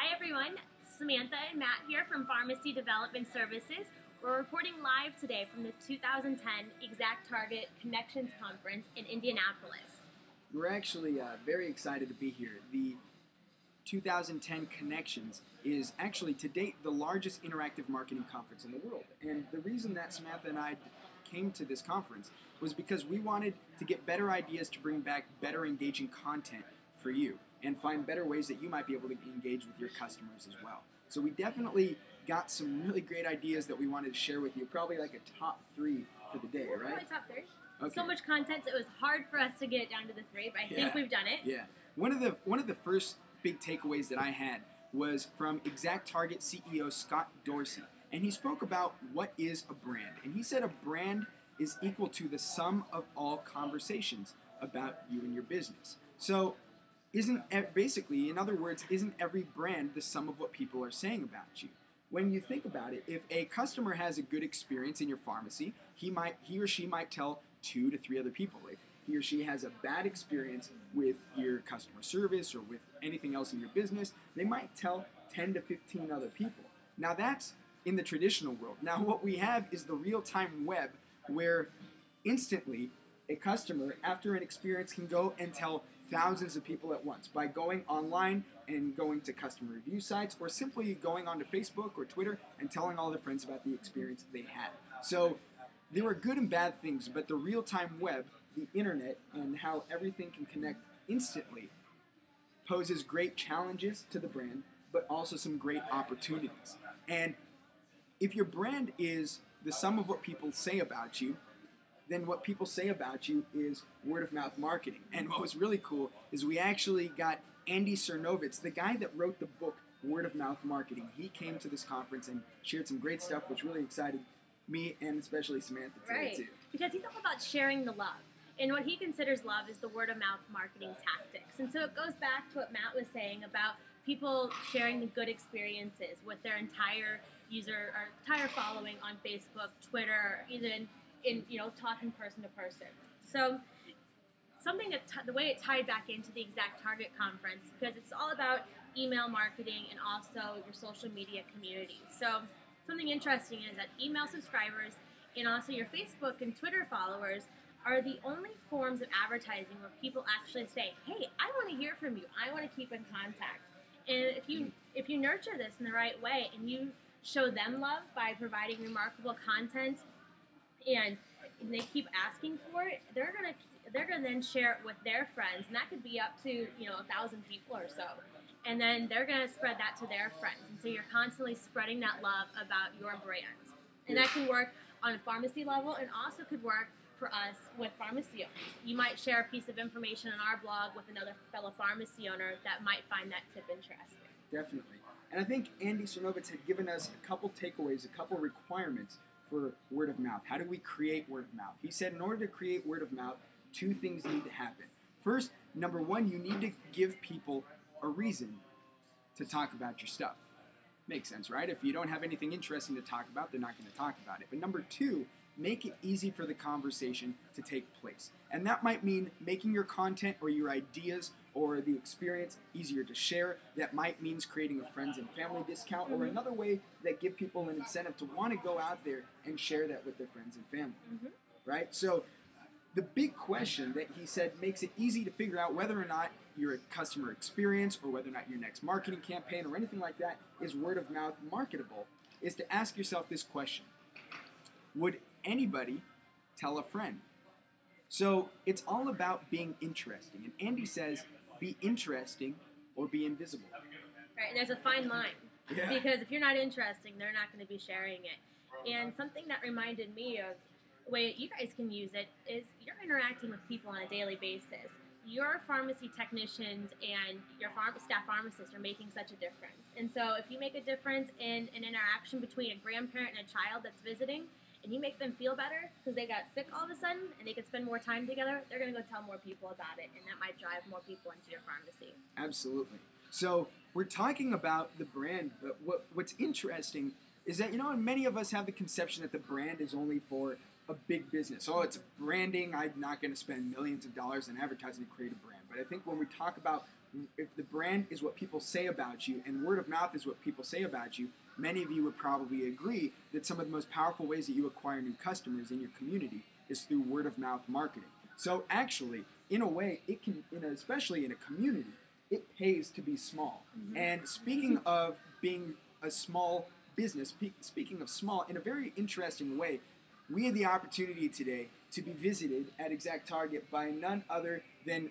Hi everyone, Samantha and Matt here from Pharmacy Development Services. We're reporting live today from the 2010 Exact Target Connections Conference in Indianapolis. We're actually very excited to be here. The 2010 Connections is actually to date the largest interactive marketing conference in the world. And the reason that Samantha and I came to this conference was because we wanted to get better ideas to bring back better engaging content for you and find better ways that you might be able to engage with your customers as well. So we definitely got some really great ideas that we wanted to share with you, probably like a top 3 for the day, right? Probably top 3. Okay. So much content, so it was hard for us to get it down to the 3, but I think we've done it. Yeah. One of the first big takeaways that I had was from Exact Target CEO Scott Dorsey, and he spoke about what is a brand. And he said a brand is equal to the sum of all conversations about you and your business. So basically, in other words, isn't every brand the sum of what people are saying about you? When you think about it, if a customer has a good experience in your pharmacy, he or she might tell 2 to 3 other people. If he or she has a bad experience with your customer service or with anything else in your business, they might tell 10 to 15 other people. Now that's in the traditional world. Now what we have is the real-time web where instantly a customer, after an experience, can go and tell thousands of people at once by going online and going to customer review sites or simply going onto Facebook or Twitter and telling all their friends about the experience they had. So there are good and bad things, but the real-time web, the internet, and how everything can connect instantly poses great challenges to the brand, but also some great opportunities. And if your brand is the sum of what people say about you, then what people say about you is word-of-mouth marketing. And what was really cool is we actually got Andy Cernovitz, the guy that wrote the book Word of Mouth Marketing. He came to this conference and shared some great stuff, which really excited me and especially Samantha today too. Because he's all about sharing the love. And what he considers love is the word-of-mouth marketing tactics. And so it goes back to what Matt was saying about people sharing the good experiences with their entire user or entire following on Facebook, Twitter, even in talking person to person. So something that the way it tied back into the Exact Target conference, because it's all about email marketing and also your social media community. So something interesting is that email subscribers and also your Facebook and Twitter followers are the only forms of advertising where people actually say, hey, I want to hear from you. I want to keep in contact. And if you nurture this in the right way and you show them love by providing remarkable content and they keep asking for it, they're gonna then share it with their friends, and that could be up to 1,000 people or so. And then they're gonna spread that to their friends, and so you're constantly spreading that love about your brand. And that can work on a pharmacy level, and also could work for us with pharmacy owners. You might share a piece of information on our blog with another fellow pharmacy owner that might find that tip interesting. Definitely. And I think Andy Cernovitz had given us a couple takeaways, a couple requirements for word of mouth. How do we create word of mouth? He said in order to create word of mouth, 2 things need to happen. First, number 1, you need to give people a reason to talk about your stuff. Makes sense, right? If you don't have anything interesting to talk about, they're not going to talk about it. But number 2, make it easy for the conversation to take place. And that might mean making your content or your ideas or the experience easier to share. That might mean creating a friends and family discount or another way that give people an incentive to want to go out there and share that with their friends and family, right? So the big question that he said makes it easy to figure out whether or not your customer experience or whether or not your next marketing campaign or anything like that is word of mouth marketable is to ask yourself this question. Would anybody tell a friend? So it's all about being interesting. And Andy says, be interesting or be invisible. Right, and there's a fine line. Yeah. Because if you're not interesting, they're not going to be sharing it. And something that reminded me of the way you guys can use it is you're interacting with people on a daily basis. Your pharmacy technicians and your staff pharmacists are making such a difference. And so if you make a difference in an interaction between a grandparent and a child that's visiting, and you make them feel better because they got sick all of a sudden and they could spend more time together, they're going to go tell more people about it, and that might drive more people into your pharmacy. Absolutely. So we're talking about the brand, but what's interesting is that, many of us have the conception that the brand is only for a big business. Oh, it's branding. I'm not going to spend millions of dollars in advertising to create a brand. But I think when we talk about if the brand is what people say about you and word of mouth is what people say about you, many of you would probably agree that some of the most powerful ways that you acquire new customers in your community is through word of mouth marketing. So actually, in a way, it can, especially in a community, it pays to be small. Mm-hmm. And speaking of being a small business, speaking of small, in a very interesting way, we had the opportunity today to be visited at Exact Target by none other than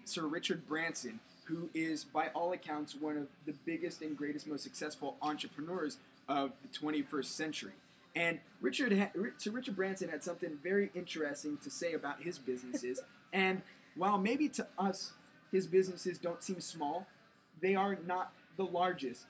Sir Richard Branson, who is, by all accounts, one of the biggest and greatest, most successful entrepreneurs of the 21st century. And Sir Richard Branson had something very interesting to say about his businesses. And while maybe to us, his businesses don't seem small, they are not the largest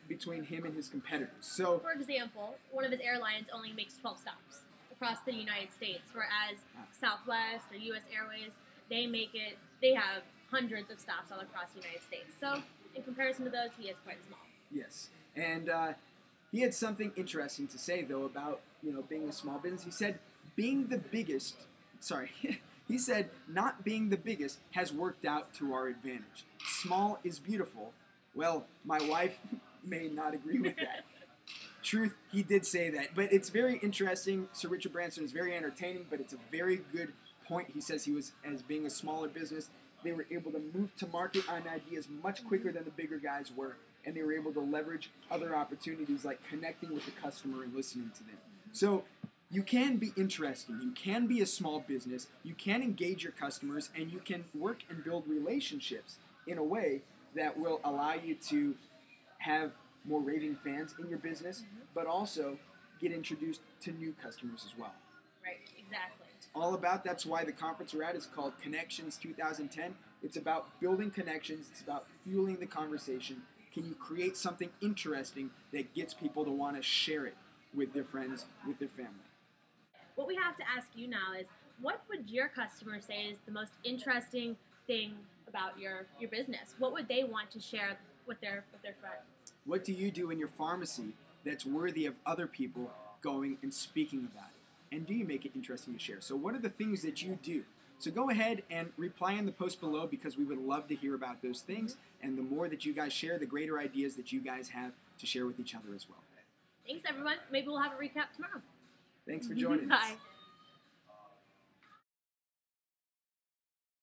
between him and his competitors. So, for example, one of his airlines only makes 12 stops across the United States, whereas Southwest or U.S. Airways, they have hundreds of stops all across the United States. So, in comparison to those, he is quite small. Yes, and he had something interesting to say though about being a small business. He said he said not being the biggest has worked out to our advantage. Small is beautiful. Well, my wife may not agree with that. Truth, he did say that. But it's very interesting. Sir Richard Branson is very entertaining, but it's a very good point. He says as being a smaller business, they were able to move to market on ideas much quicker than the bigger guys were, and they were able to leverage other opportunities like connecting with the customer and listening to them. So you can be interesting. You can be a small business. You can engage your customers, and you can work and build relationships in a way that will allow you to have more raving fans in your business, but also get introduced to new customers as well. Right, exactly. It's all about, that's why the conference we're at is called Connections 2010. It's about building connections. It's about fueling the conversation. Can you create something interesting that gets people to want to share it with their friends, with their family? What we have to ask you now is, what would your customer say is the most interesting thing about your business? What would they want to share with their friends? What do you do in your pharmacy that's worthy of other people going and speaking about it? And do you make it interesting to share? So what are the things that you do? So go ahead and reply in the post below, because we would love to hear about those things. And the more that you guys share, the greater ideas that you guys have to share with each other as well. Thanks, everyone. Maybe we'll have a recap tomorrow. Thanks for joining us. Bye.